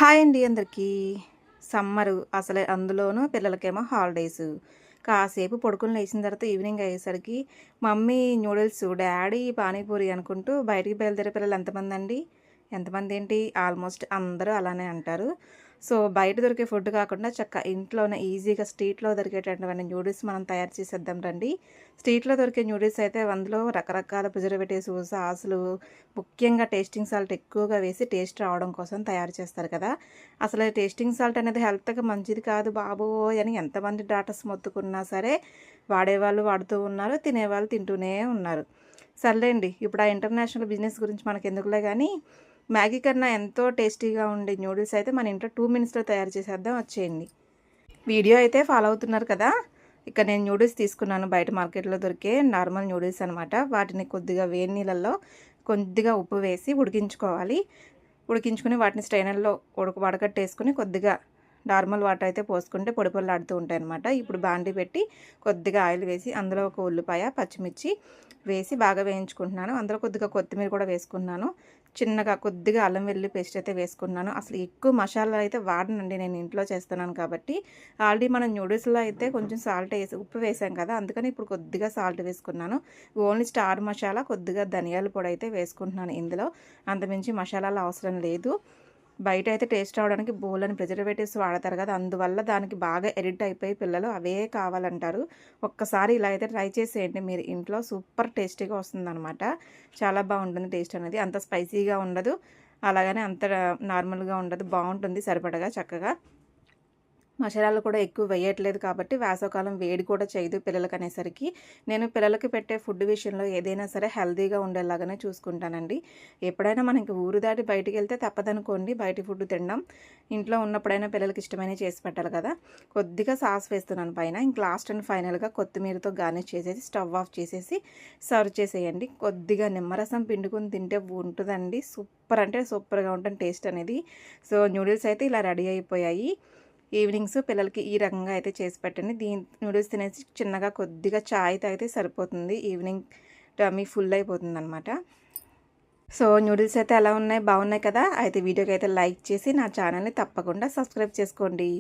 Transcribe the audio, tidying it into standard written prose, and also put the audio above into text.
Hi అండి అందరికీ. Summer అసలే అందులోనూ పిల్లలకేమో హాలిడేస్. కాసేపు పడుకొని లేచిన తర్వాత ఈవినింగ్ అయ్యేసరికి మమ్మీ న్యూడిల్స్, డాడీ పానీపూరి అనుకుంటూ బయటికి బయలుదేరే పిల్లలు ఎంతమంది అండి? ఎంతమంది ఏంటి, ఆల్మోస్ట్ అందరూ అలానే అంటారు. సో బయట దొరికే ఫుడ్ కాకుండా ఇంట్లోనే ఈజీగా స్ట్రీట్లో దొరికేటటువంటి న్యూడిల్స్ మనం తయారు చేసేద్దాం రండి. స్ట్రీట్లో దొరికే న్యూడిల్స్ అయితే అందులో రకరకాల ప్రిజర్వేటివ్స్, సాసులు, ముఖ్యంగా టేస్టింగ్ సాల్ట్ ఎక్కువగా వేసి టేస్ట్ రావడం కోసం తయారు చేస్తారు కదా. అసలు టేస్టింగ్ సాల్ట్ అనేది హెల్త్కి మంచిది కాదు బాబోయ్ అని ఎంతమంది డాక్టర్స్ మొత్తుకున్నా సరే వాడేవాళ్ళు వాడుతూ ఉన్నారు, తినేవాళ్ళు తింటూనే ఉన్నారు. సర్లేండి, ఇప్పుడు ఆ ఇంటర్నేషనల్ బిజినెస్ గురించి మనకు ఎందుకులే కానీ మ్యాగీ కన్నా ఎంతో టేస్టీగా ఉండే న్యూడిల్స్ అయితే మన ఇంట్లో 2 మినిట్స్లో తయారు చేసేద్దాం, వచ్చేయండి. వీడియో అయితే ఫాలో అవుతున్నారు కదా. ఇక్కడ నేను న్యూడిల్స్ తీసుకున్నాను, బయట మార్కెట్లో దొరికే నార్మల్ న్యూడిల్స్ అనమాట. వాటిని కొద్దిగా వేడి నీళ్ళల్లో కొద్దిగా ఉప్పు వేసి ఉడికించుకోవాలి. ఉడికించుకుని వాటిని స్ట్రైనర్లో వడకట్టేసుకుని కొద్దిగా నార్మల్ వాటర్ అయితే పోసుకుంటే పొడి పొల్లాడుతూ ఉంటాయి అనమాట. ఇప్పుడు బాండి పెట్టి కొద్దిగా ఆయిల్ వేసి అందులో ఒక ఉల్లిపాయ, పచ్చిమిర్చి వేసి బాగా వేయించుకుంటున్నాను. అందులో కొద్దిగా కొత్తిమీర కూడా వేసుకున్నాను. చిన్నగా కొద్దిగా అల్లం వెల్లుల్లి పేస్ట్ అయితే వేసుకున్నాను. అసలు ఎక్కువ మసాలా అయితే వాడనండి, నేను ఇంట్లో చేస్తున్నాను కాబట్టి. ఆల్రెడీ మనం న్యూడిల్స్లో అయితే కొంచెం సాల్ట్ వేసి ఉప్పు వేసాం కదా, అందుకని ఇప్పుడు కొద్దిగా సాల్ట్ వేసుకున్నాను. ఓన్లీ స్టార్ మసాలా, కొద్దిగా ధనియాల పొడి అయితే వేసుకుంటున్నాను ఇందులో. అంతమించి మసాలాలు అవసరం లేదు. బయట అయితే టేస్ట్ రావడానికి బోలని ప్రిజర్వేటివ్స్ వాడతారు కదా, అందువల్ల దానికి బాగా ఎడిక్ట్ అయిపోయి పిల్లలు అవే కావాలంటారు. ఒక్కసారి ఇలా అయితే ట్రై చేసేయండి మీరు ఇంట్లో, సూపర్ టేస్టీగా వస్తుందన్నమాట. చాలా బాగుంటుంది టేస్ట్ అనేది. అంత స్పైసీగా ఉండదు, అలాగనే అంత నార్మల్గా ఉండదు, బాగుంటుంది సరిపడగా చక్కగా. మసాలాలు కూడా ఎక్కువ వేయట్లేదు కాబట్టి వేసవకాలం వేడి కూడా చేయదు పిల్లలకి అనేసరికి నేను పిల్లలకి పెట్టే ఫుడ్ విషయంలో ఏదైనా సరే హెల్తీగా ఉండేలాగానే చూసుకుంటానండి. ఎప్పుడైనా మనకి ఊరు దాటి బయటికి వెళ్తే తప్పదనుకోండి బయట ఫుడ్ తినడం. ఇంట్లో ఉన్నప్పుడైనా పిల్లలకి ఇష్టమైన చేసి పెట్టాలి కదా. కొద్దిగా సాస్ వేస్తున్నాను పైన. ఇంక లాస్ట్ అండ్ ఫైనల్గా కొత్తిమీరతో గార్నిష్ చేసేసి స్టవ్ ఆఫ్ చేసేసి సర్వ్ చేసేయండి. కొద్దిగా నిమ్మరసం పిండుకొని తింటే ఉంటుందండి, సూపర్ అంటే సూపర్గా ఉంటుంది టేస్ట్ అనేది. సో న్యూడిల్స్ అయితే ఇలా రెడీ అయిపోయాయి. ఈవినింగ్స్ పిల్లలకి ఈ రకంగా అయితే చేసి పెట్టండి. నూడిల్స్ తినేసి చిన్నగా కొద్దిగా చాయ్ తాగితే సరిపోతుంది, ఈవినింగ్ టమీ ఫుల్ అయిపోతుంది అనమాట. సో న్యూడిల్స్ అయితే ఎలా ఉన్నాయి, బాగున్నాయి కదా. అయితే వీడియోకి అయితే లైక్ చేసి నా ఛానల్ని తప్పకుండా సబ్స్క్రైబ్ చేసుకోండి.